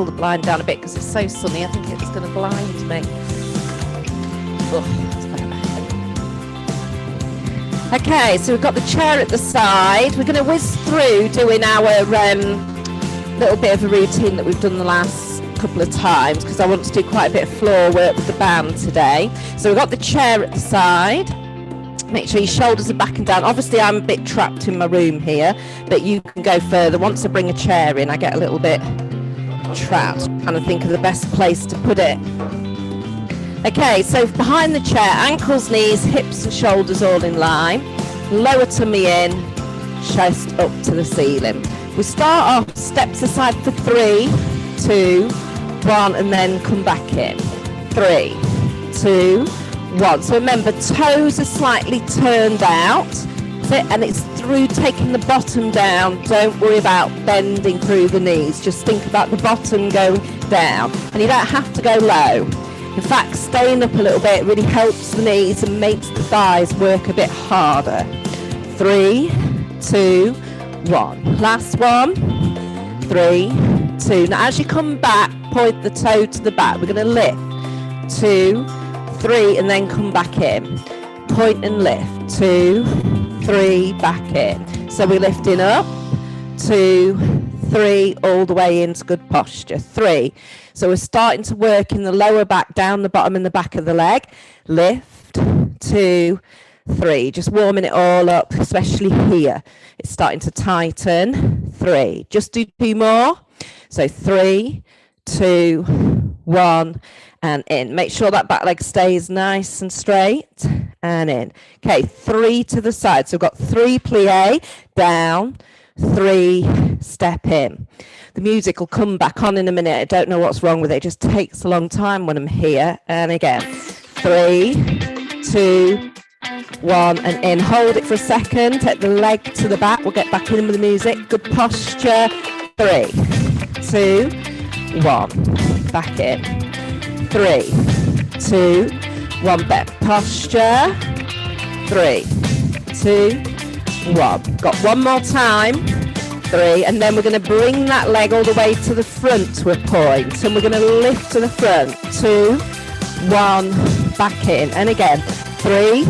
pull the blind down a bit because it's so sunny. I think it's going to blind me. Okay, so we've got the chair at the side. We're going to whiz through doing our little bit of a routine that we've done the last couple of times because I want to do quite a bit of floor work with the band today. So we've got the chair at the side. Make sure your shoulders are back and down. Obviously, I'm a bit trapped in my room here, but you can go further. Once I bring a chair in, I get a little bit trapped. Kind of think of the best place to put it. Okay, so behind the chair, ankles, knees, hips and shoulders all in line. Lower tummy in, chest up to the ceiling. We start off steps aside for 3, 2, 1, and then come back in. 3, 2, 1. So remember, toes are slightly turned out, and it's through taking the bottom down. Don't worry about bending through the knees. Just think about the bottom going down, and you don't have to go low. In fact, staying up a little bit really helps the knees and makes the thighs work a bit harder. 3, 2, 1. Last one. 3, 2. Now, as you come back, point the toe to the back. We're going to lift. 2, 3, and then come back in. Point and lift. 2, 3, back in. So we're lifting up. 2, 3, all the way into good posture. 3. So we're starting to work in the lower back, down the bottom and the back of the leg. Lift. 2, 3. Just warming it all up, especially here. It's starting to tighten. 3. Just do 2 more. So 3, 2, 1, and in. Make sure that back leg stays nice and straight, and in. Okay, 3 to the side. So we've got 3 plie, down, 3 step in. The music will come back on in a minute. I don't know what's wrong with it. It just takes a long time when I'm here. And again, 3, 2, 1, and in. Hold it for a second. Take the leg to the back. We'll get back in with the music. Good posture. 3, 2, 1. Back in. 3, 2, 1. Back posture. 3, 2, 1. Got one more time. 3, and then we're going to bring that leg all the way to the front to a point, and we're going to lift to the front. 2, 1. Back in, and again. 3,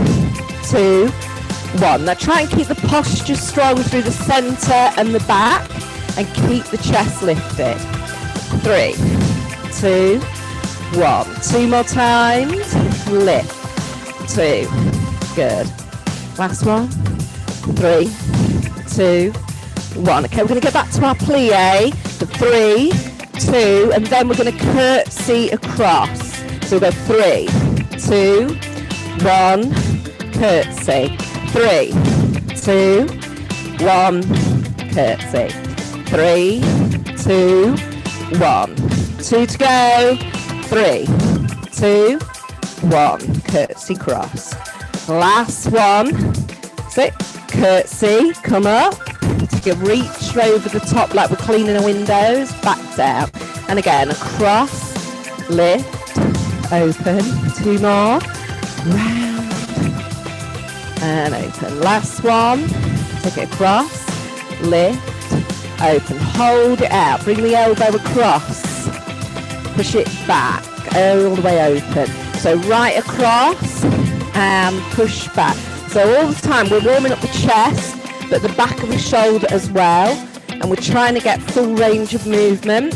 2, 1. Now try and keep the posture strong through the center and the back, and keep the chest lifted. 3, 2, 1. 2 more times. Lift. 2. Good. Last one. 3, 2, 1. Okay, we're going to go back to our plie. For 3, 2, and then we're going to curtsy across. So we'll go 3, 2, 1, curtsy. 3, 2, 1, curtsy. 3, 2, 1. 2 to go. 3, 2, 1. Curtsy cross. Last one. Sit. Curtsy. Come up. Take a reach over the top like we're cleaning the windows. Back down. And again, across. Lift. Open. 2 more. Round. And open. Last one. Take it across. Lift. Open. Hold it out. Bring the elbow across. Push it back. All the way open. So right across and push back. So all the time we're warming up the chest, but the back of the shoulder as well. And we're trying to get full range of movement.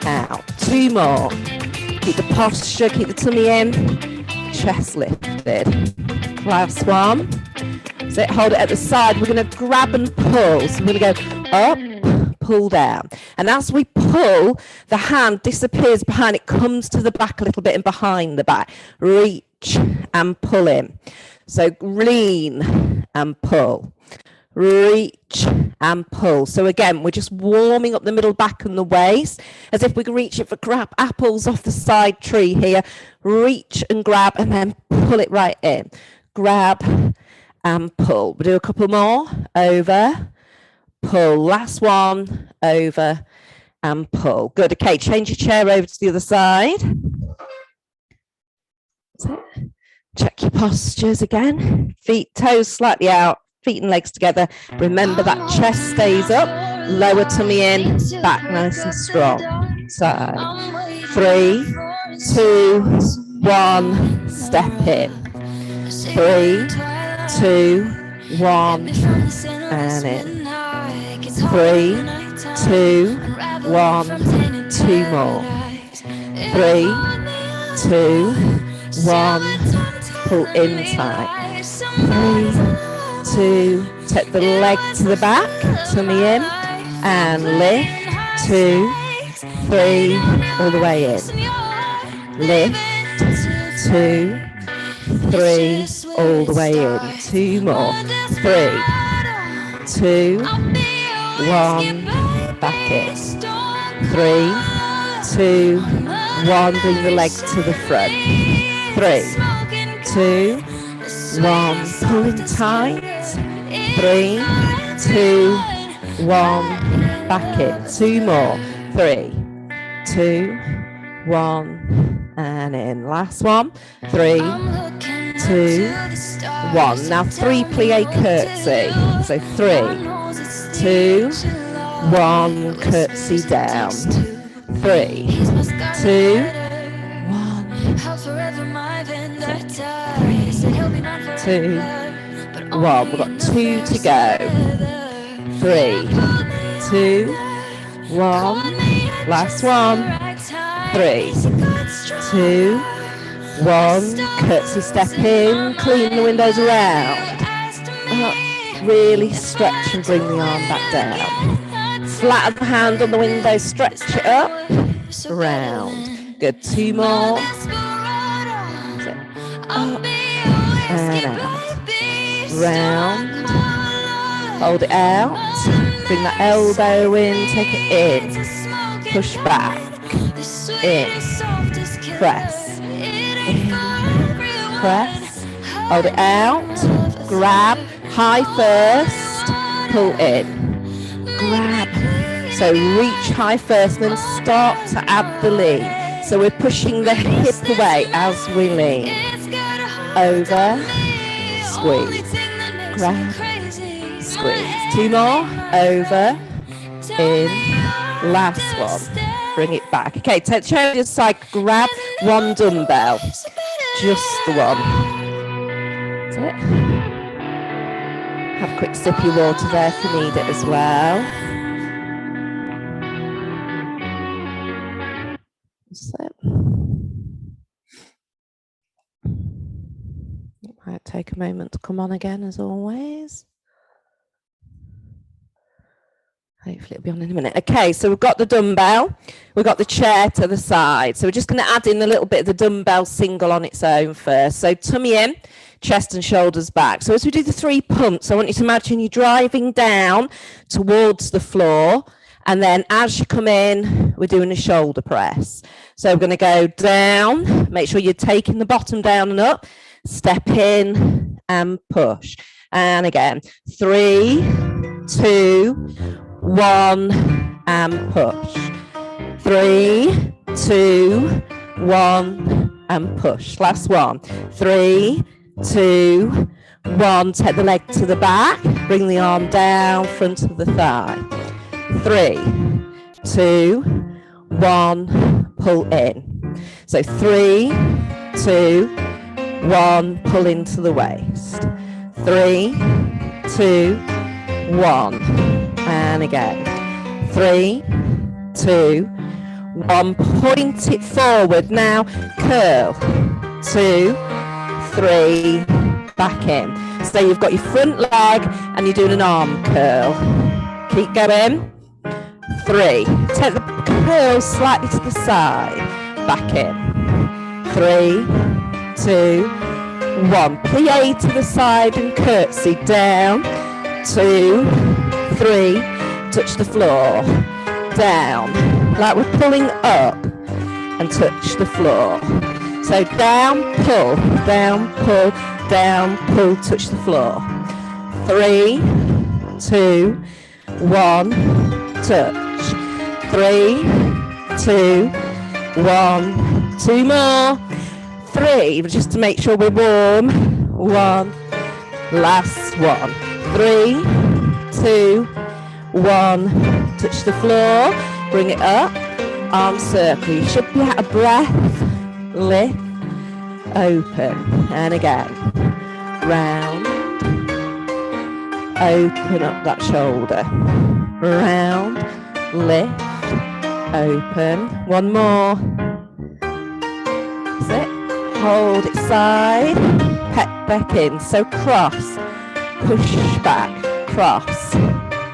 Out. 2 more. Keep the posture, keep the tummy in. Chest lifted. Last one. So hold it at the side. We're going to grab and pull. So we're going to go up, pull down. And as we pull, the hand disappears behind. It comes to the back a little bit and behind the back. Reach and pull in. So lean and pull. Reach and pull. So again, we're just warming up the middle back and the waist as if we can reach it for grab apples off the side tree here. Reach and grab and then pull it right in. Grab and pull. We'll do a couple more. Over, pull. Last one. Over and pull. Good. Okay, change your chair over to the other side. That's it. Check your postures again. Feet, toes slightly out. Feet and legs together. Remember that chest stays up. Lower tummy in. Back nice and strong. side. 3, 2, 1, step in. 3, 2, 1, and in. 3, 2, 1, 2 more. 3, 2, 1, pull inside. 3, 2, take the leg to the back, tummy in, and lift. 2, 3, all the way in. Lift. 2, 3, all the way in. 2 more. 3, 2, 1, back in. 3, 2, 1, bring the leg to the front. 3, 2, 1, pulling tight. 3, 2, 1, back in. 2 more. 3, 2, 1, and in. Last one. 3, 2, 1. Now 3 plie curtsy. So 3, 2, 1, curtsy down. 3, 2, 1. 3, 2, 1. We've got 2 to go. 3, 2, 1. Last one. 3, 2, 1. Curtsy step in. Clean the windows around. Up. Really stretch and bring the arm back down. Flatten the hand on the window. Stretch it up. Round. Good. 2 more. Up and out. Round. Hold it out. Bring that elbow in. Take it in. Push back. In. Press. In. Press. Hold it out. Grab. High first. Pull in. Grab. So reach high first and then start to add the lean. So we're pushing the hip away as we lean. Over. Squeeze. Grab. Squeeze. 2 more. Over. In. Last one. Bring it back. Okay, take the chair to the side. Grab 1 dumbbell. Just the one. That's it. Have a quick sip of your water there if you need it as well. That's it. It might take a moment to come on again as always. Hopefully it'll be on in a minute. Okay, so we've got the dumbbell. We've got the chair to the side. So we're just going to add in a little bit of the dumbbell single on its own first. So tummy in, chest and shoulders back. So as we do the 3 pumps, I want you to imagine you're driving down towards the floor. And then as you come in, we're doing a shoulder press. So we're going to go down. Make sure you're taking the bottom down and up. Step in and push. And again, 3, 2, 1, and push. 3, 2, 1, and push. Last one. 3, 2, 1. Take the leg to the back. Bring the arm down, front of the thigh. 3, 2, 1. Pull in. So 3, 2, 1. Pull into the waist. 3, 2, 1. And again, 3, 2, 1, point it forward. Now curl, 2, 3, back in. So you've got your front leg and you're doing an arm curl. Keep going, 3, take the curl slightly to the side, back in, 3, 2, 1, plie to the side and curtsy down, 2, 3, touch the floor, down, like we're pulling up and touch the floor. So down, pull, touch the floor. 3, 2, 1, touch. 3, 2, 1, 2 more. 3, just to make sure we're warm. 1, last one. 3, 2, 1, touch the floor, bring it up, arm circle. You should be out of breath. Lift, open, and again. Round, open up that shoulder. Round, lift, open. One more. That's it. Hold it side, pec back in. So cross, push back, cross,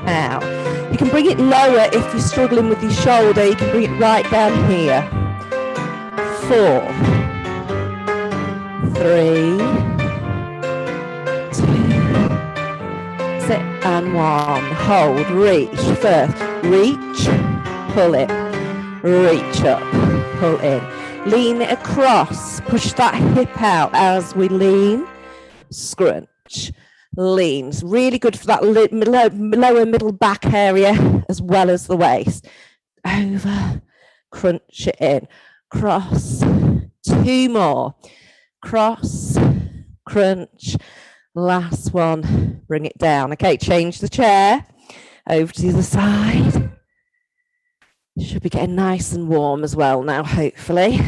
out. You can bring it lower if you're struggling with your shoulder. You can bring it right down here. 4, 3, 2, sit, and 1. Hold, reach first. Reach, pull it, reach up, pull in. Lean it across, push that hip out as we lean, scrunch, lean. It's really good for that lower middle back area as well as the waist. Over, crunch it in, cross, 2 more, cross, crunch, last one, bring it down. Okay, change the chair, over to the other side. Should be getting nice and warm as well now, hopefully.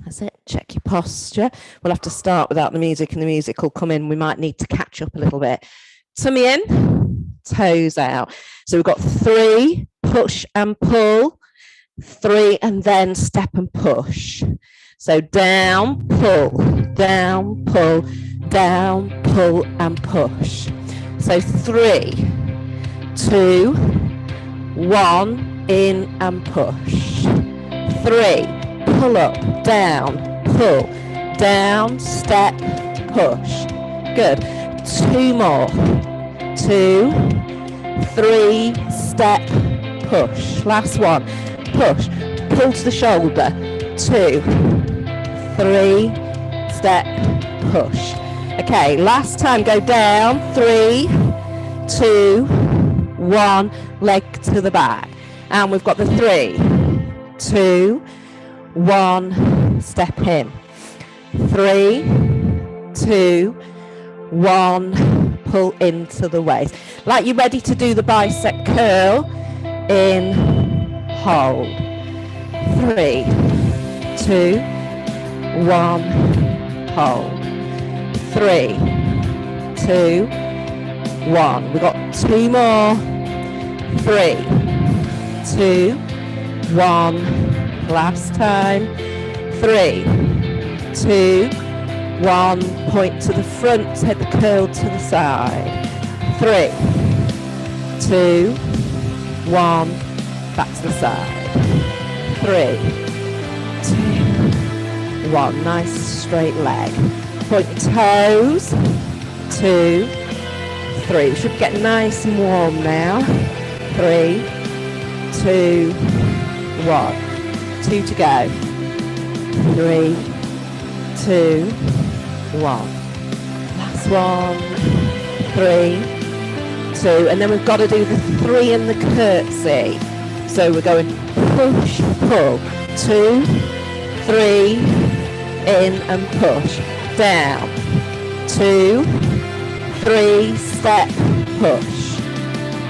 That's it, check your posture. We'll have to start without the music, and the music will come in. We might need to catch up a little bit. Tummy in, toes out. So we've got 3, push and pull, 3, and then step and push. So down, pull, down, pull, down, pull, and push. So 3, 2, 1, in and push. 3, pull up, down, pull, down, step, push. Good. 2 more. 2, 3, step, push. Last one. Push. Pull to the shoulder. 2, 3, step, push. Okay, last time. Go down. 3, 2, 1, leg to the back. And we've got the 3, 2, 1, step in. 3, 2, 1, pull into the waist. Like you're ready to do the bicep curl. In, hold. 3, 2, 1, hold. 3, 2, 1. We've got 2 more. 3, 2, 1. Last time. 3, 2, 1. Point to the front, head the curl to the side. 3, 2, 1. Back to the side. 3, 2, 1. Nice straight leg. Point your toes. 2, 3. We should get nice and warm now. 3, 2, 1. 2 to go. 3, 2, 1. Last one. 3, 2. And then we've got to do the 3 and the curtsy. So we're going push, pull. 2, 3, in and push. Down. 2, 3, step, push.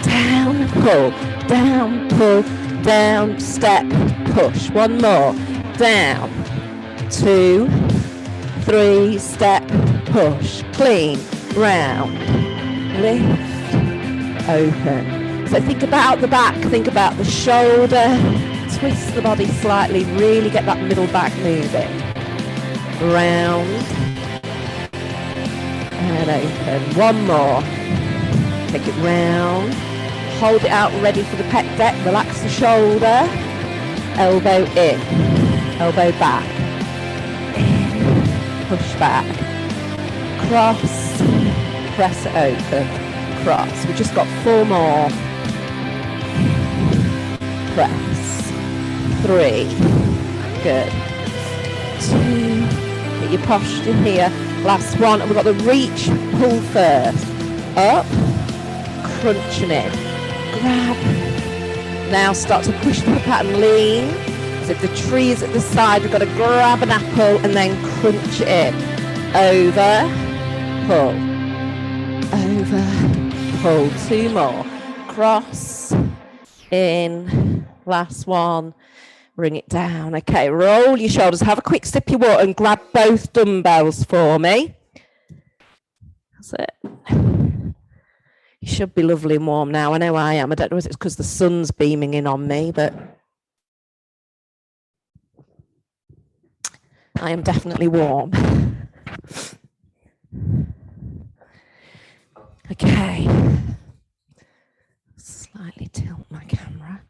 Down, pull. Down, pull. Down, step, push. One more. Down. 2, 3, step, push. Clean. Round. Lift. Open. So think about the back. Think about the shoulder. Twist the body slightly. Really get that middle back moving. Round. And open. One more. Take it round. Hold it out, ready for the pec deck. Relax the shoulder. Elbow in. Elbow back. In. Push back. Cross. Press it open. Cross. We've just got 4 more. Press. 3. Good. 2. Get your posture here. Last one. And we've got the reach, pull first. Up. Crunching in. Grab. Now start to push the pattern, lean. So if the tree is at the side, we've got to grab an apple and then crunch it in. Over, pull. Over, pull. 2 more. Cross, in, Last one. Bring it down. Okay, roll your shoulders. Have a quick sip of your water and grab both dumbbells for me. That's it. You should be lovely and warm now. I know I am. I don't know if it's because the sun's beaming in on me, but I am definitely warm. Okay. Slightly tilt my camera.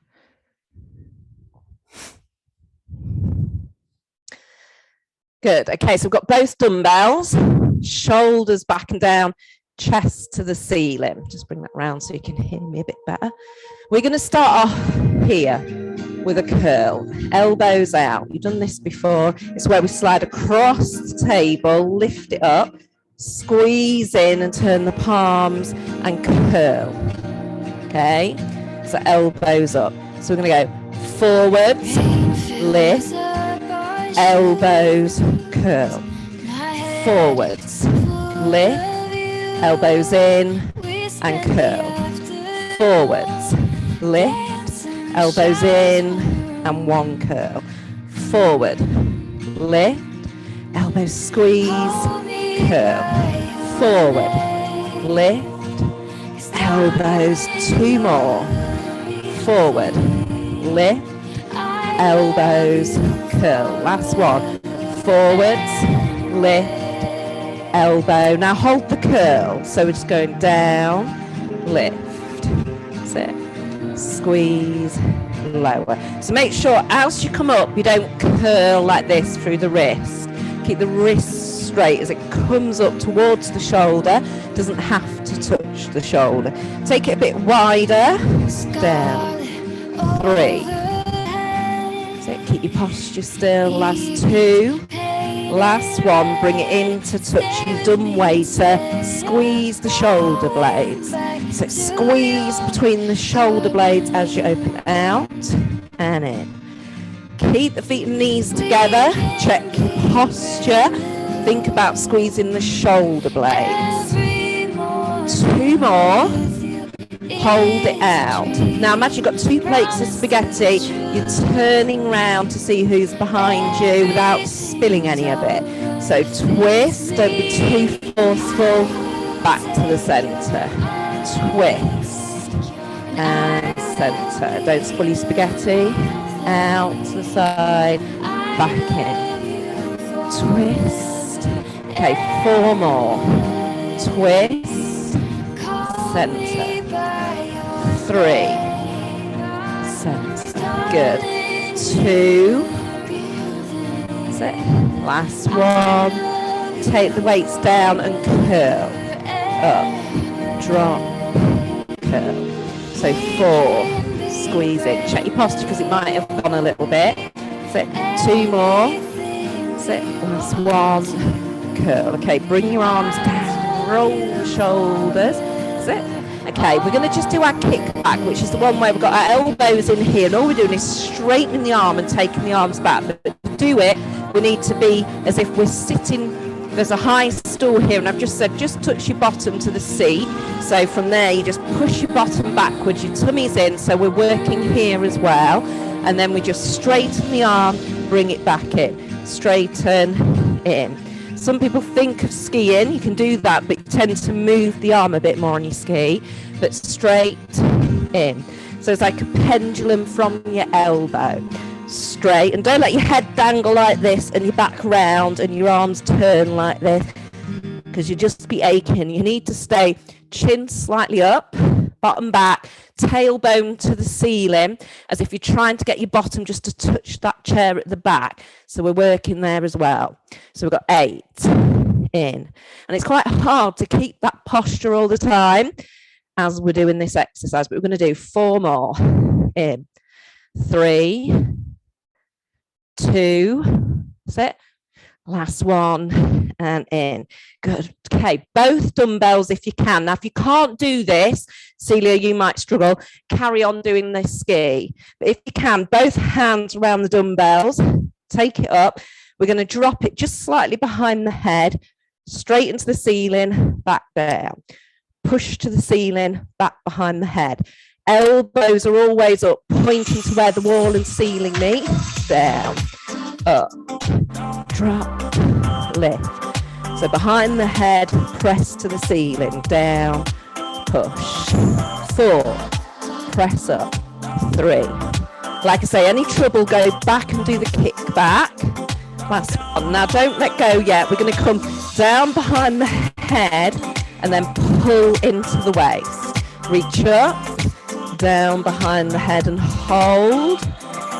Good. Okay, so we've got both dumbbells, shoulders back and down, chest to the ceiling. Just bring that round so you can hear me a bit better. We're going to start off here with a curl, elbows out. You've done this before. It's where we slide across the table, lift it up, squeeze in and turn the palms and curl. Okay, so elbows up. So we're going to go forwards, lift, elbows, curl, forwards, lift, elbows in and curl, forwards, lift, elbows in and one curl, forward, lift, elbows squeeze, curl, forward, lift, elbows, two more, forward, lift, elbows, curl. Last one. Forwards, lift, elbow. Now hold the curl. So we're just going down, lift. That's it. Squeeze, lower. So make sure as you come up, you don't curl like this through the wrist. Keep the wrist straight as it comes up towards the shoulder. Doesn't have to touch the shoulder. Take it a bit wider. Down. 3. Keep your posture still. Last 2. Last one. Bring it in to touch your dumb waiter. Squeeze the shoulder blades. So squeeze between the shoulder blades as you open out and in. Keep the feet and knees together. Check your posture. Think about squeezing the shoulder blades. 2 more. Hold it out. Now imagine you've got 2 plates of spaghetti. You're turning round to see who's behind you without spilling any of it. So twist, don't be too forceful. Back to the centre. Twist and centre. Don't spill your spaghetti. Out to the side. Back in. Twist. Okay, 4 more. Twist. Centre. 3. Centre. Good. 2. That's it. Last one. Take the weights down and curl. Up. Drop. Curl. So 4. Squeeze it. Check your posture because it might have gone a little bit. That's it. 2 more. That's it. Last one. Curl. Okay, bring your arms down. Roll the shoulders. That's it. Okay, we're going to just do our kickback, which is the one where we've got our elbows in here, and all we're doing is straightening the arm and taking the arms back. But to do it, we need to be as if we're sitting. There's a high stool here, and I've just said just touch your bottom to the seat. So from there, you just push your bottom backwards, your tummy's in, so we're working here as well. And then we just straighten the arm, bring it back in, straighten in. Some people think of skiing, you can do that, but you tend to move the arm a bit more on your ski, but straight in. So it's like a pendulum from your elbow, straight, and don't let your head dangle like this and your back round and your arms turn like this, because you'll just be aching. You need to stay chin slightly up, bottom back, tailbone to the ceiling, as if you're trying to get your bottom just to touch that chair at the back. So we're working there as well. So we've got 8 in, and it's quite hard to keep that posture all the time as we're doing this exercise, but we're going to do 4 more. In, 3, 2, that's it. Last one and in. Good. Okay, both dumbbells if you can. Now, if you can't do this, Celia, you might struggle. Carry on doing this ski. But if you can, both hands around the dumbbells. Take it up. We're going to drop it just slightly behind the head, straight into the ceiling, back down. Push to the ceiling, back behind the head. Elbows are always up, pointing to where the wall and ceiling meet. Down, up, drop, lift. So behind the head, press to the ceiling. Down, push. 4, press up. 3. Like I say, any trouble, go back and do the kickback. Last one. Now don't let go yet. We're going to come down behind the head and then pull into the waist. Reach up, down behind the head and hold,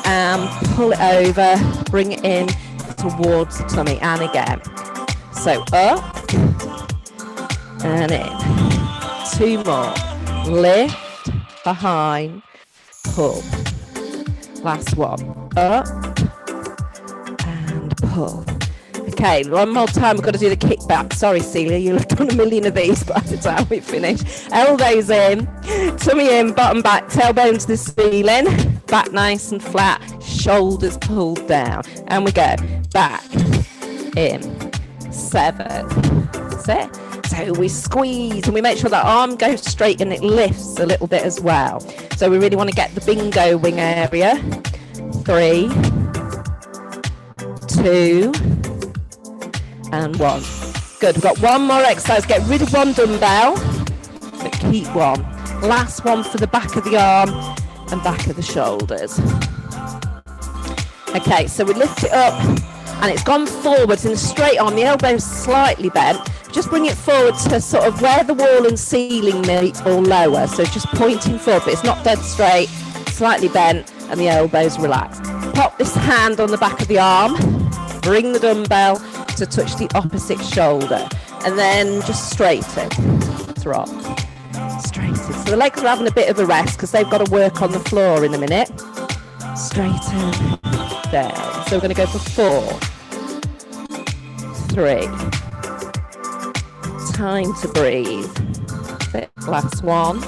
and pull it over, bring it in towards the tummy, and again. So up and in. 2 more. Lift, behind, pull. Last one. Up and pull. Okay, one more time. We've got to do the kickback. Sorry, Celia, you'll have done a million of these by the time we finish. Elbows in, tummy in, bottom back, tailbone to the ceiling, back nice and flat, shoulders pulled down. And we go back, in, 7. That's it. So we squeeze and we make sure that arm goes straight and it lifts a little bit as well. So we really want to get the bingo wing area. 3, 2, and 1. Good. We've got one more exercise. Get rid of one dumbbell, but keep one. Last one for the back of the arm and back of the shoulders. Okay, so we lift it up and it's gone forwards in a straight arm. The elbow's slightly bent. Just bring it forward to sort of where the wall and ceiling meet or lower. So just pointing forward, but it's not dead straight, slightly bent, and the elbows relaxed. Pop this hand on the back of the arm. Bring the dumbbell to touch the opposite shoulder, and then just straighten, drop, straighten. So the legs are having a bit of a rest because they've got to work on the floor in a minute. Straighten, down. So we're going to go for 4, 3. Time to breathe. Last one.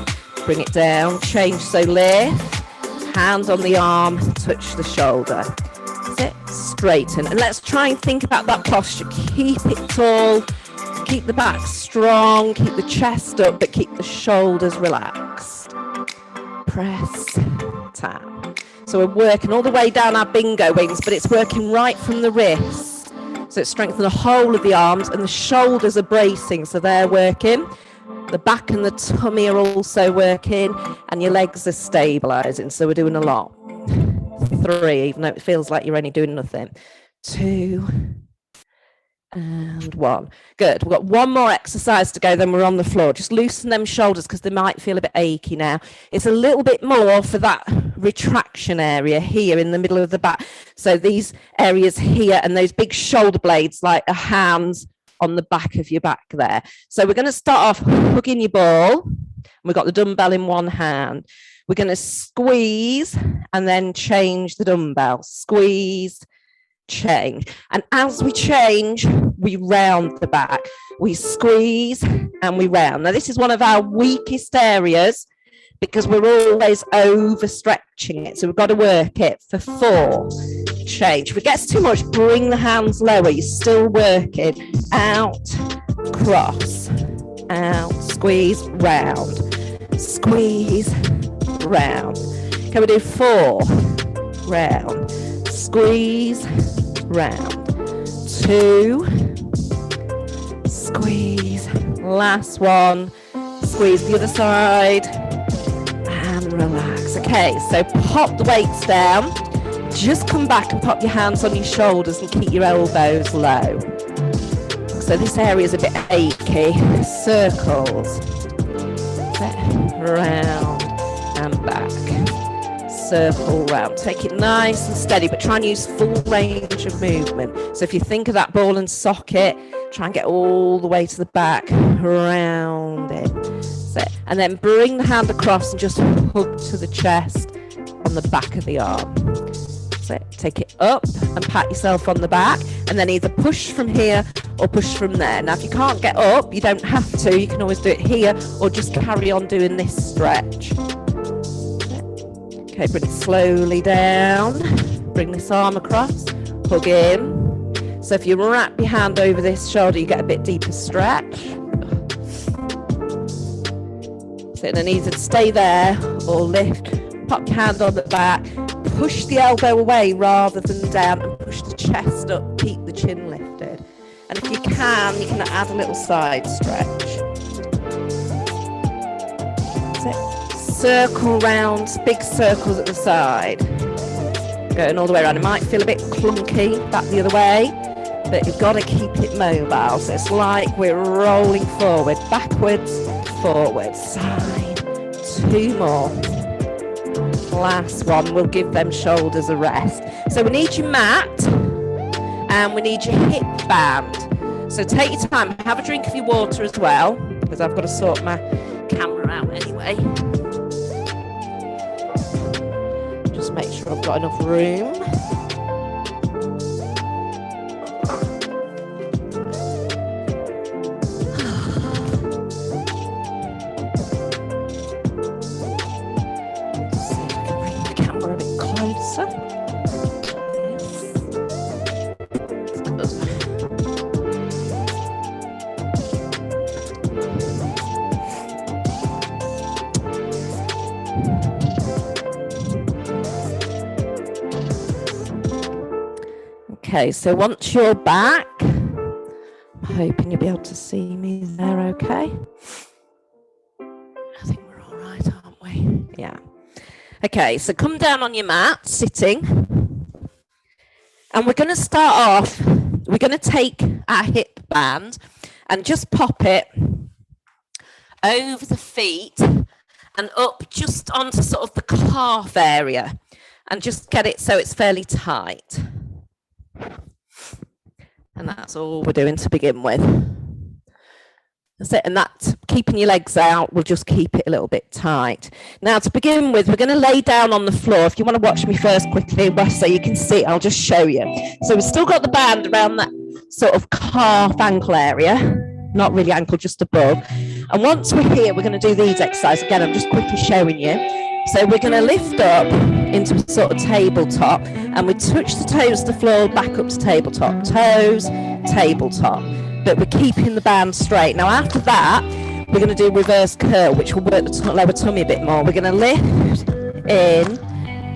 Bring it down, change. So lift, hand on the arm, touch the shoulder. It, straighten, and let's try and think about that posture. Keep it tall, keep the back strong, keep the chest up, but keep the shoulders relaxed. Press, tap. So we're working all the way down our bingo wings, but it's working right from the wrists. So it's strengthening the whole of the arms, and the shoulders are bracing, so they're working. The back and the tummy are also working, and your legs are stabilizing, so we're doing a lot. 3, even though it feels like you're only doing nothing. 2 and 1. Good. We've got one more exercise to go, then we're on the floor. Just loosen them shoulders because they might feel a bit achy now. It's a little bit more for that retraction area here in the middle of the back. So these areas here and those big shoulder blades like a hands on the back of your back there. So we're going to start off hugging your ball. We've got the dumbbell in one hand. We're going to squeeze and then change the dumbbell. Squeeze, change. And as we change, we round the back. We squeeze and we round. Now, this is one of our weakest areas because we're always overstretching it. So we've got to work it for 4. Change. If it gets too much, bring the hands lower. You're still working. Out, cross, out, squeeze, round. Squeeze, round. Can we do 4? Round. Squeeze, round. 2. Squeeze. Last one. Squeeze the other side. And relax. Okay, so pop the weights down. Just come back and pop your hands on your shoulders and keep your elbows low. So this area is a bit achy. Circles. Round and back. Circle round. Take it nice and steady, but try and use full range of movement. So if you think of that ball and socket, try and get all the way to the back, round it. And then bring the hand across and just hug to the chest on the back of the arm. Take it up and pat yourself on the back, and then either push from here or push from there. Now, if you can't get up, you don't have to. You can always do it here or just carry on doing this stretch. Okay, bring it slowly down. Bring this arm across, hug in. So if you wrap your hand over this shoulder, you get a bit deeper stretch. So the knees would stay there or lift. Pop your hand on the back. Push the elbow away rather than down, and push the chest up. Keep the chin lifted. And if you can add a little side stretch. Circle round, big circles at the side. Going all the way around. It might feel a bit clunky back the other way, but you've got to keep it mobile. So it's like we're rolling forward, backwards, forward, side. 2 more. Last one, we'll give them shoulders a rest. So we need your mat and we need your hip band. So take your time, have a drink of your water as well, because I've got to sort my camera out anyway. Just make sure I've got enough room. Okay, so once you're back, I'm hoping you'll be able to see me there, okay? I think we're all right, aren't we? Yeah. Okay, so come down on your mat, sitting. And we're going to start off, we're going to take our hip band and just pop it over the feet and up just onto sort of the calf area and just get it so it's fairly tight. And that's all we're doing to begin with. That's it. And that, keeping your legs out, will just keep it a little bit tight. Now, to begin with, we're going to lay down on the floor. If you want to watch me first quickly, so you can see, I'll just show you. So we've still got the band around that sort of calf ankle area. Not really ankle, just above. And once we're here, we're going to do these exercises. Again, I'm just quickly showing you. So we're going to lift up into a sort of tabletop, and we touch the toes to the floor, back up to tabletop, toes, tabletop, but we're keeping the band straight. Now after that, we're going to do reverse curl, which will work the lower tummy a bit more. We're going to lift in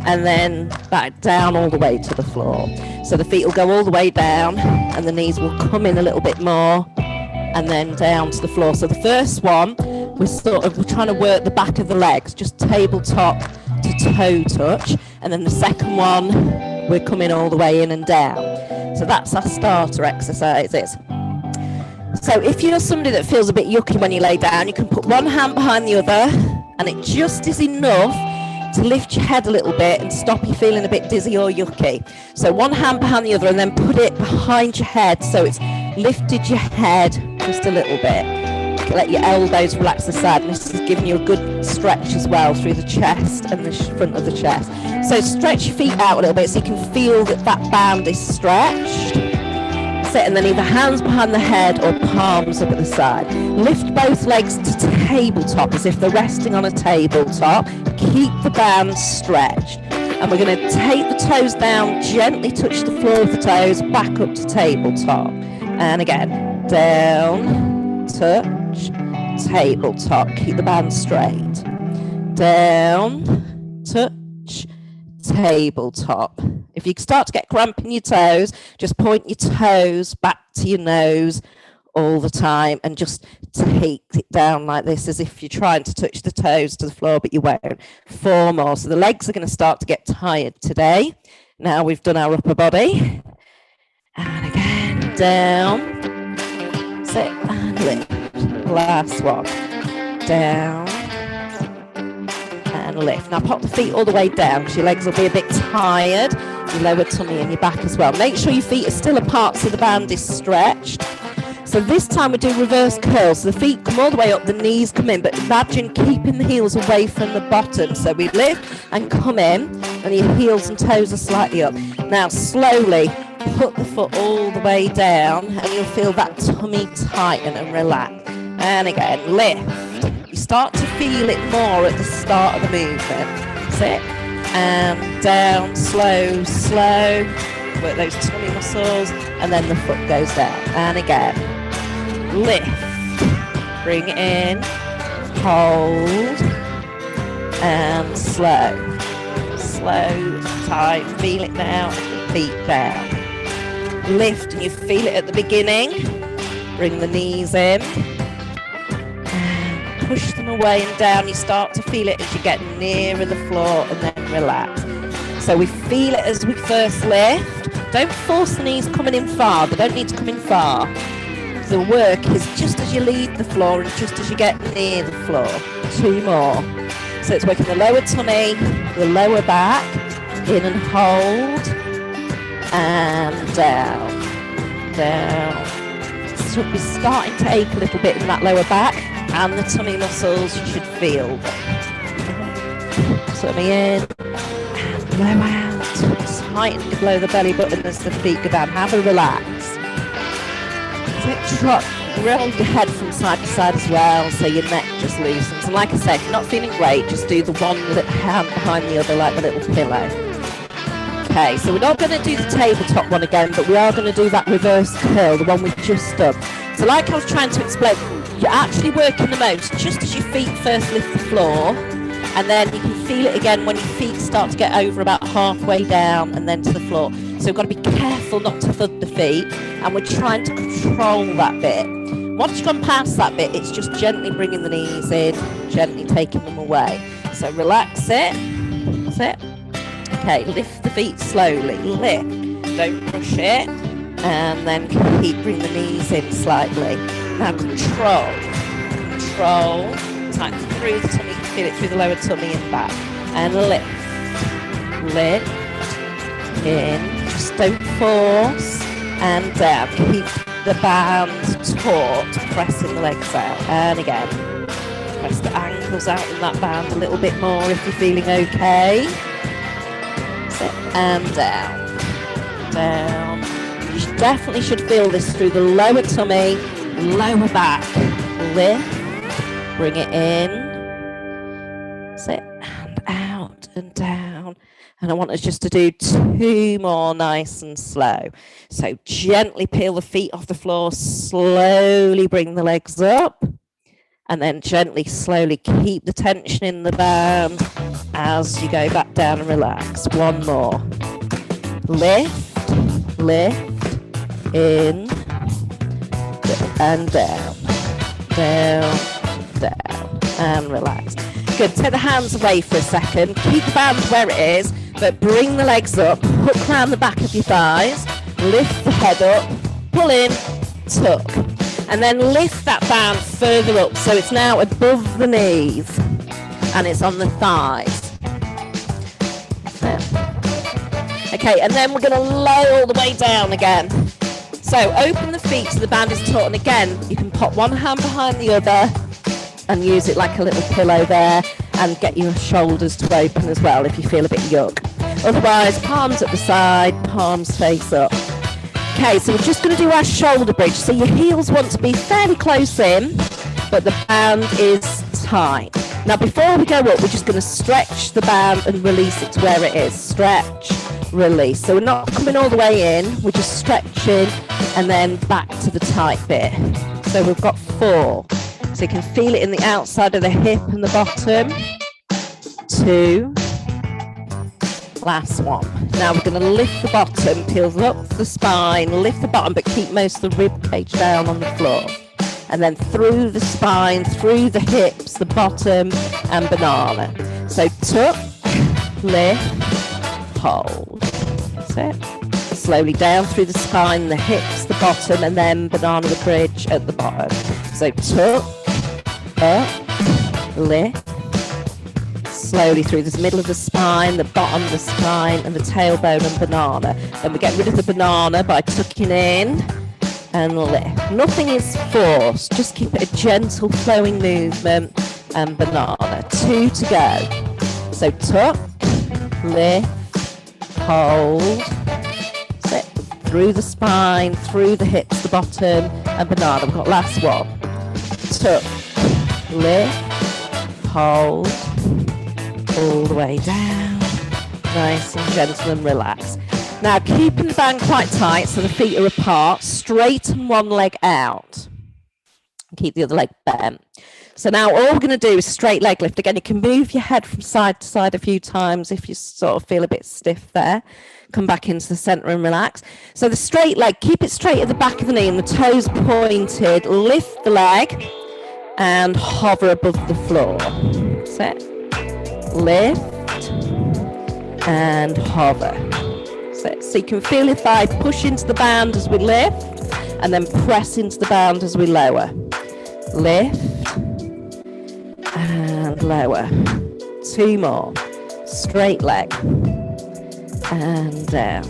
and then back down all the way to the floor. So the feet will go all the way down and the knees will come in a little bit more and then down to the floor. So the first one, we're trying to work the back of the legs, just tabletop to toe touch. And then the second one, we're coming all the way in and down. So that's our starter exercises. So if you're somebody that feels a bit yucky when you lay down, you can put one hand behind the other, and it just is enough to lift your head a little bit and stop you feeling a bit dizzy or yucky. So one hand behind the other and then put it behind your head so it's lifted your head just a little bit. Let your elbows relax the side, and this is giving you a good stretch as well through the chest and the front of the chest. So stretch your feet out a little bit so you can feel that that band is stretched. Sit, and then either hands behind the head or palms up at the side. Lift both legs to tabletop as if they're resting on a tabletop. Keep the band stretched. And we're going to take the toes down, gently touch the floor of the toes, back up to tabletop. And again, down, touch, tabletop. Keep the band straight. Down, touch, tabletop. If you start to get cramp in your toes, just point your toes back to your nose all the time and just take it down like this as if you're trying to touch the toes to the floor, but you won't. 4 more. So the legs are going to start to get tired today. Now we've done our upper body. And again, down, sit and lift. Last one. Down and lift. Now pop the feet all the way down because your legs will be a bit tired. Your lower tummy and your back as well. Make sure your feet are still apart so the band is stretched. So this time we do reverse curls. So the feet come all the way up, the knees come in, but imagine keeping the heels away from the bottom. So we lift and come in, and your heels and toes are slightly up. Now slowly put the foot all the way down, and you'll feel that tummy tighten and relax. And again, lift. You start to feel it more at the start of the movement. Sit. And down, slow, slow, work those tummy muscles, and then the foot goes down. And again, lift, bring it in, hold, and slow. Slow, tight, feel it now, feet down. Lift, and you feel it at the beginning. Bring the knees in. And push them away and down. You start to feel it as you get nearer the floor, and then relax. So we feel it as we first lift. Don't force the knees coming in far. They don't need to come in far. The work is just as you leave the floor and just as you get near the floor. 2 more. So it's working the lower tummy, the lower back, in and hold, and down, down. So we'll be starting to ache a little bit in that lower back, and the tummy muscles, you should feel them. Tummy in, and blow out. Tighten below the belly button as the feet go down. Have a relax. Drop, roll your head from side to side as well, so your neck just loosens. And like I said, if you're not feeling great, just do the one hand behind the other like the little pillow. Okay, so we're not going to do the tabletop one again, but we are going to do that reverse curl, the one we've just done. So like I was trying to explain, you're actually working the most just as your feet first lift the floor, and then you can feel it again when your feet start to get over about halfway down and then to the floor. So we've got to be careful not to thud the feet, and we're trying to control that bit. Once you've gone past that bit, it's just gently bringing the knees in, gently taking them away. So relax it. That's it. Okay, lift the feet slowly. Lift. Don't rush it. And then keep bringing the knees in slightly. Now control. Control. Tighten through the tummy. You can feel it through the lower tummy and back. And lift. Lift. In. Just don't force, and down. Keep the band taut, pressing the legs out. And again, press the ankles out in that band a little bit more if you're feeling okay. Sit and down. Down. You definitely should feel this through the lower tummy, lower back. Lift, bring it in. Sit and out and down. And I want us just to do 2 more nice and slow. So gently peel the feet off the floor, slowly bring the legs up, and then gently, slowly keep the tension in the band as you go back down and relax. 1 more. Lift, lift, in, and down, down, down, and relax. Good, take the hands away for a second. Keep the band where it is, but bring the legs up, hook around the back of your thighs, lift the head up, pull in, tuck. And then lift that band further up, so it's now above the knees, and it's on the thighs. Okay, and then we're going to lay all the way down again. So open the feet so the band is taut, and again, you can pop one hand behind the other, and use it like a little pillow there, and get your shoulders to open as well if you feel a bit yuck. Otherwise, palms at the side, palms face up. Okay, so we're just going to do our shoulder bridge. So your heels want to be fairly close in, but the band is tight. Now before we go up, we're just going to stretch the band and release it to where it is. Stretch, release. So we're not coming all the way in, we're just stretching and then back to the tight bit. So we've got 4. So you can feel it in the outside of the hip and the bottom. 2. Last one. Now we're going to lift the bottom, peel up the spine, lift the bottom, but keep most of the rib cage down on the floor. And then through the spine, through the hips, the bottom, and banana. So tuck, lift, hold. That's it. Slowly down through the spine, the hips, the bottom, and then banana the bridge at the bottom. So tuck, up, lift, slowly through the middle of the spine, the bottom of the spine, and the tailbone and banana. Then we get rid of the banana by tucking in and lift. Nothing is forced, just keep it a gentle flowing movement and banana. 2 to go. So tuck, lift, hold, sit through the spine, through the hips, the bottom, and banana. We've got last one. Tuck, lift, hold, all the way down, nice and gentle and relaxed. Now keeping the band quite tight so the feet are apart, straighten one leg out, keep the other leg bent. So now all we're going to do is straight leg lift. Again, you can move your head from side to side a few times if you sort of feel a bit stiff there. Come back into the center and relax. So the straight leg, keep it straight at the back of the knee and the toes pointed. Lift the leg and hover above the floor. Set, lift and hover. So you can feel your thigh push into the band as we lift and then press into the band as we lower. Lift and lower. 2 more. Straight leg and down.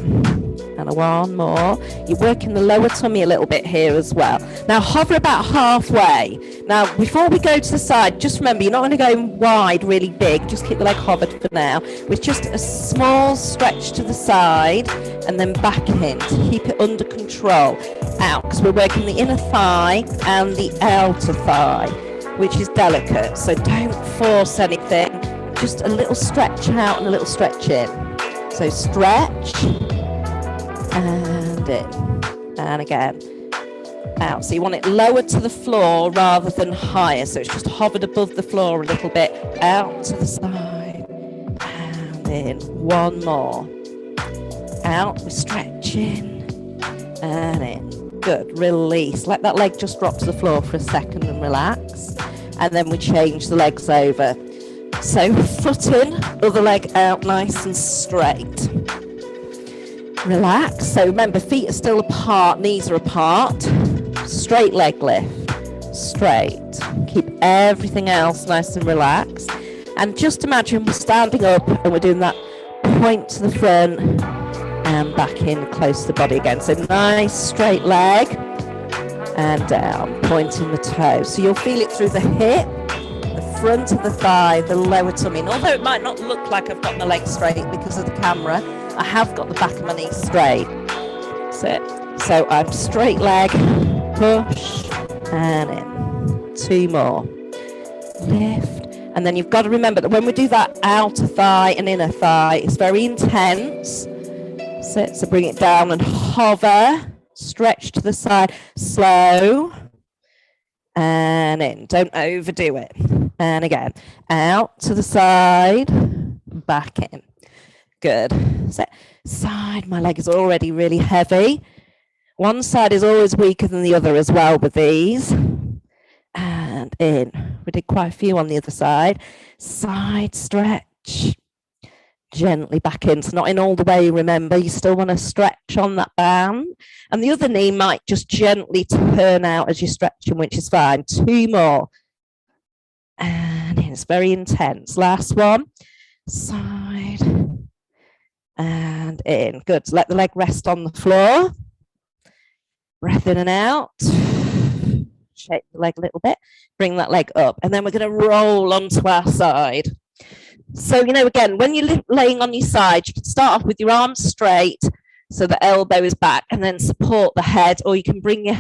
And 1 more. You're working the lower tummy a little bit here as well. Now hover about halfway. Now before we go to the side, just remember you're not going to go wide really big. Just keep the leg hovered for now. With just a small stretch to the side and then back in to keep it under control. Out, because we're working the inner thigh and the outer thigh, which is delicate. So don't force anything. Just a little stretch out and a little stretch in. So stretch and in and again out. So you want it lower to the floor rather than higher, so it's just hovered above the floor a little bit. Out to the side and in. 1 more. Out, we're stretching and in. Good. Release. Let that leg just drop to the floor for a second and relax, and then we change the legs over. So foot in, other leg out nice and straight. Relax. So remember, feet are still apart, knees are apart. Straight leg lift. Straight. Keep everything else nice and relaxed. And just imagine we're standing up and we're doing that point to the front and back in close to the body again. So nice straight leg and down, pointing the toe. So you'll feel it through the hip, the front of the thigh, the lower tummy. And although it might not look like I've got my legs straight because of the camera, I have got the back of my knees straight. That's it. So I'm straight leg, push and in. 2 more. Lift. And then you've got to remember that when we do that outer thigh and inner thigh, it's very intense. So bring it down and hover, stretch to the side, slow, and in. Don't overdo it. And again, out to the side, back in. Good. So side, my leg is already really heavy. One side is always weaker than the other as well with these. And in. We did quite a few on the other side. Side stretch. Gently back in. So not in all the way, remember. You still want to stretch on that band. And the other knee might just gently turn out as you're stretching, which is fine. 2 more. And it's very intense. Last one. Side. And in. Good. So let the leg rest on the floor. Breath in and out. Shake the leg a little bit. Bring that leg up. And then we're going to roll onto our side. So, you know, again, when you're laying on your side, you can start off with your arms straight so the elbow is back and then support the head, or you can bring your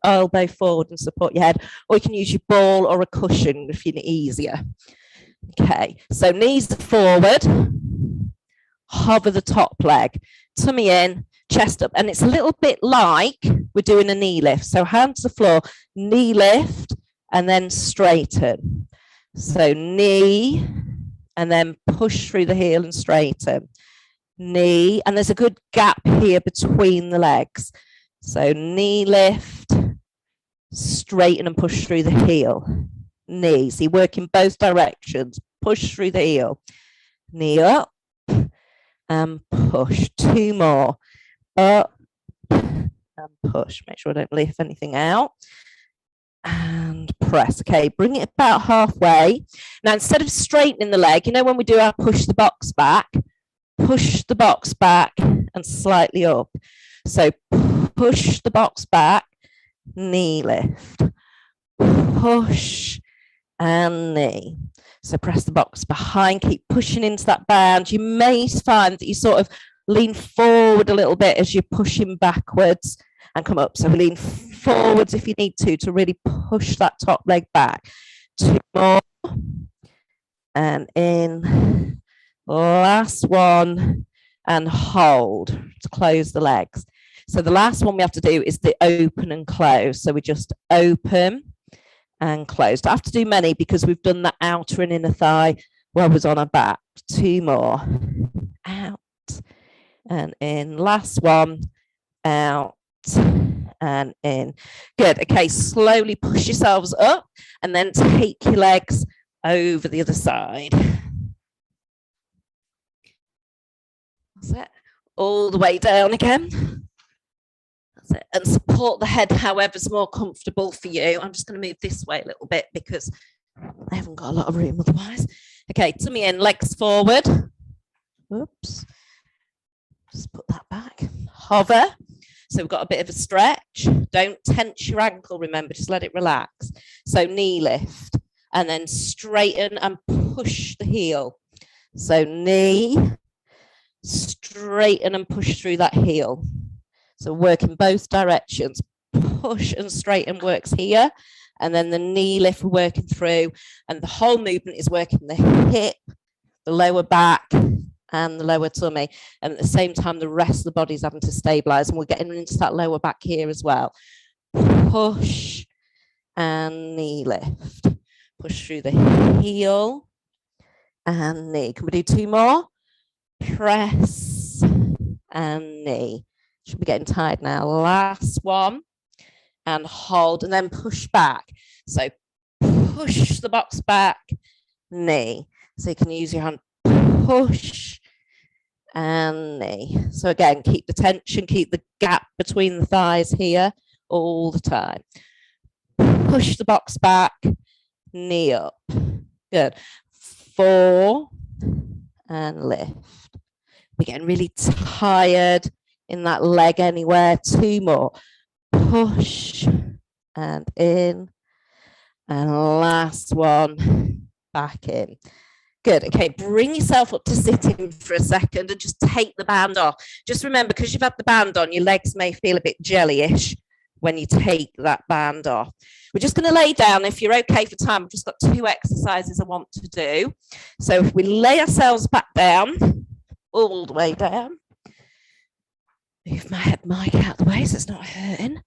elbow forward and support your head, or you can use your ball or a cushion if you need easier. Okay, so knees forward, hover the top leg, tummy in, chest up, and it's a little bit like we're doing a knee lift. So hands to the floor, knee lift, and then straighten. So knee, and then push through the heel and straighten. Knee, and there's a good gap here between the legs. So knee lift, straighten and push through the heel. Knee, so you work in both directions. Push through the heel. Knee up and push. 2 more. Up and push. Make sure I don't leave anything out. And press. Okay, bring it about halfway. Now, instead of straightening the leg, you know when we do our push the box back and slightly up. So push the box back, knee lift, push and knee. So press the box behind, keep pushing into that band. You may find that you sort of lean forward a little bit as you're pushing backwards and come up. So lean forwards if you need to really push that top leg back. 2 more. And in. Last one. And hold to close the legs. So the last one we have to do is the open and close. So we just open and close. Don't have to do many because we've done the outer and inner thigh while we're on our back. 2 more. Out and in. Last one. Out and in. Good. Okay, slowly push yourselves up and then take your legs over the other side. That's it. All the way down again. That's it. And support the head however's more comfortable for you. I'm just going to move this way a little bit because I haven't got a lot of room otherwise. Okay, tummy in, legs forward. Oops. Just put that back. Hover. So we've got a bit of a stretch. Don't tense your ankle, remember, just let it relax. So knee lift and then straighten and push the heel. So knee, straighten and push through that heel. So work in both directions. Push and straighten works here. And then the knee lift we're working through. And the whole movement is working the hip, the lower back, and the lower tummy, and at the same time the rest of the body's having to stabilize, and we're getting into that lower back here as well. Push and knee lift. Push through the heel and knee. Can we do 2 more? Press and knee. Should be getting tired now. Last one and hold and then push back. So push the box back, knee. So you can use your hand, push and knee. So again, keep the tension, keep the gap between the thighs here all the time. Push the box back, knee up. Good. 4 and lift. We're getting really tired in that leg anywhere. 2 more. Push and in. And last one, back in. Good. Okay, bring yourself up to sitting for a second and just take the band off. Just remember, because you've had the band on, your legs may feel a bit jellyish when you take that band off. We're just going to lay down. If you're okay for time, I've just got 2 exercises I want to do. So if we lay ourselves back down, all the way down. Move my head mic out the way so it's not hurting.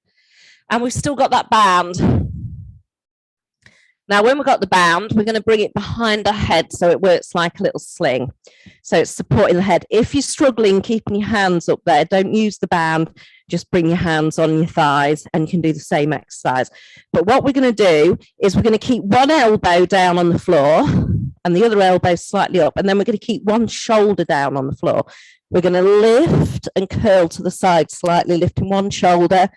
And we've still got that band. Now, when we've got the band, we're going to bring it behind our head so it works like a little sling. So it's supporting the head. If you're struggling, keeping your hands up there, don't use the band. Just bring your hands on your thighs and you can do the same exercise. But what we're going to do is we're going to keep one elbow down on the floor and the other elbow slightly up. And then we're going to keep one shoulder down on the floor. We're going to lift and curl to the side slightly, lifting one shoulder,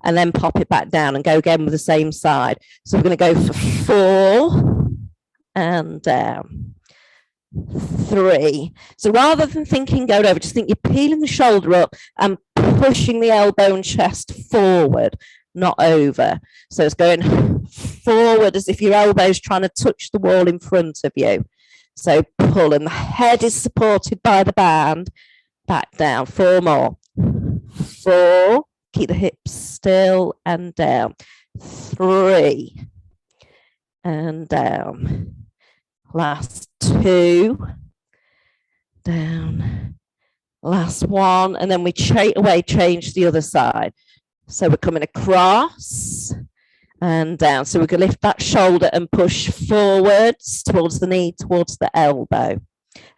and then pop it back down and go again with the same side. So we're going to go for 4 and down. 3. So rather than thinking going over, just think you're peeling the shoulder up and pushing the elbow and chest forward, not over. So it's going forward as if your elbow's trying to touch the wall in front of you. So pull, and the head is supported by the band. Back down. 4 more. 4. Keep the hips still and down. 3 and down. Last 2 down. Last 1, and then we straight away change the other side. So we're coming across and down. So we can lift that shoulder and push forwards towards the knee, towards the elbow.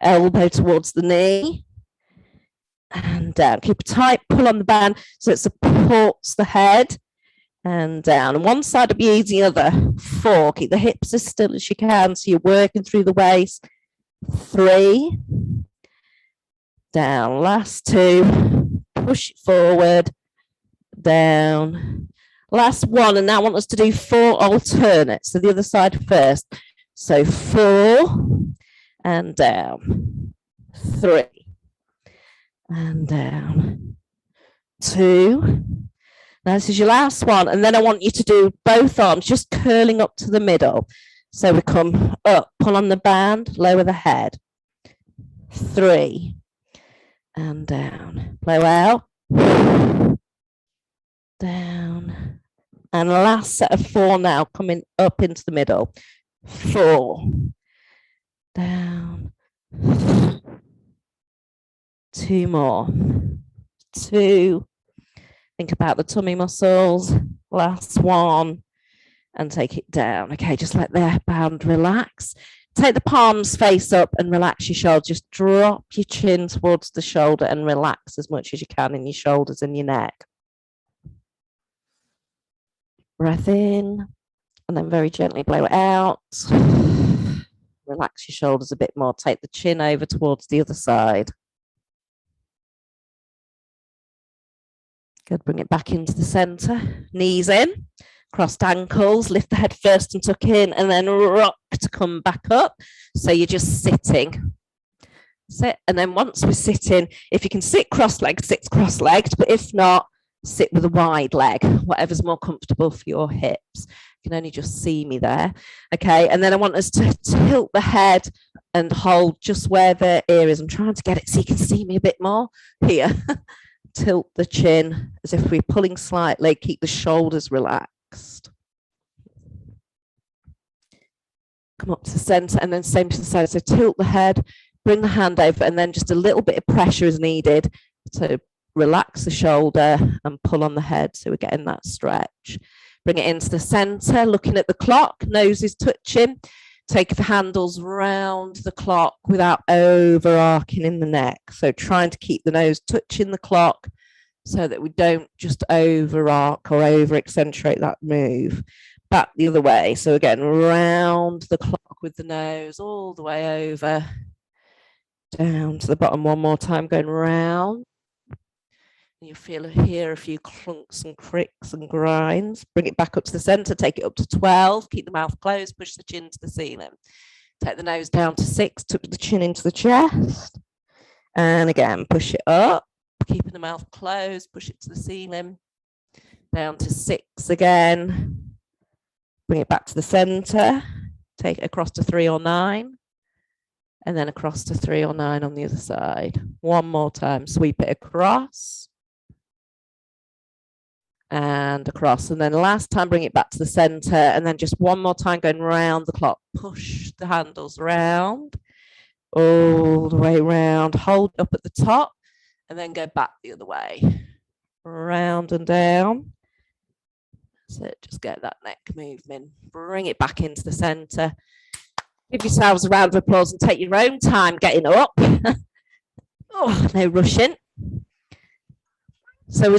Elbow towards the knee. And down. Keep a tight pull on the band so it supports the head. And down. And one side will be easy, other. 4. Keep the hips as still as you can so you're working through the waist. 3. Down. Last 2. Push it forward. Down. Last 1. And now I want us to do 4 alternates. So the other side first. So 4 and down. 3. And down. 2. Now this is your last one, and then I want you to do both arms just curling up to the middle. So we come up, pull on the band, lower the head. 3 and down. Blow out. Down. And last set of 4 now, coming up into the middle. 4 down. 2 more. 2. Think about the tummy muscles. Last 1 and take it down. Okay, just let the band relax. Take the palms face up and relax your shoulder. Just drop your chin towards the shoulder and relax as much as you can in your shoulders and your neck. Breath in, and then very gently blow it out. Relax your shoulders a bit more. Take the chin over towards the other side. Good, bring it back into the center. Knees in, crossed ankles, lift the head first and tuck in, and then rock to come back up. So you're just sitting. Sit, and then once we're sitting, if you can sit cross-legged, sit cross-legged, but if not, sit with a wide leg, whatever's more comfortable for your hips. You can only just see me there. Okay, and then I want us to tilt the head and hold just where the ear is. I'm trying to get it so you can see me a bit more here. Tilt the chin as if we're pulling slightly, keep the shoulders relaxed. Come up to the center and then same to the side. So tilt the head, bring the hand over, and then just a little bit of pressure is needed to relax the shoulder and pull on the head. So we're getting that stretch. Bring it into the center, looking at the clock, nose is touching. Take the handles round the clock without overarching in the neck. So trying to keep the nose touching the clock so that we don't just overarch or over accentuate that move. Back the other way. So again, round the clock with the nose all the way over, down to the bottom one more time, going round. You feel here a few clunks and cricks and grinds. Bring it back up to the center, take it up to 12, keep the mouth closed, push the chin to the ceiling. Take the nose down to 6, tuck the chin into the chest. And again, push it up, keeping the mouth closed, push it to the ceiling. Down to 6 again. Bring it back to the center, take it across to 3 or 9. And then across to 3 or 9 on the other side. One more time, sweep it across. And across, and then last time bring it back to the center, and then just one more time going round the clock. Push the handles round all the way round, hold up at the top, and then go back the other way, round and down. So just get that neck movement, bring it back into the center. Give yourselves a round of applause and take your own time getting up. Oh, no rushing. So as